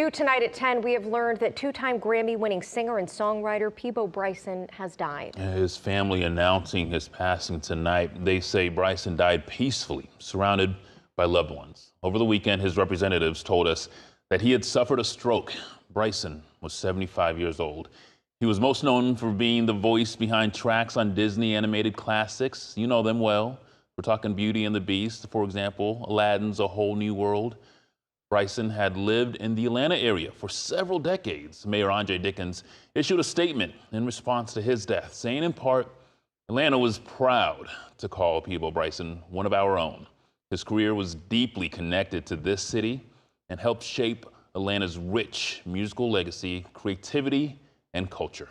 New tonight at 10, we have learned that two-time Grammy-winning singer and songwriter Peabo Bryson has died. His family announcing his passing tonight. They say Bryson died peacefully, surrounded by loved ones. Over the weekend, his representatives told us that he had suffered a stroke. Bryson was 75 years old. He was most known for being the voice behind tracks on Disney animated classics. You know them well. We're talking Beauty and the Beast, for example, Aladdin's A Whole New World. Bryson had lived in the Atlanta area for several decades. Mayor Andre Dickens issued a statement in response to his death, saying in part, Atlanta was proud to call Peabo Bryson one of our own. His career was deeply connected to this city and helped shape Atlanta's rich musical legacy, creativity, and culture.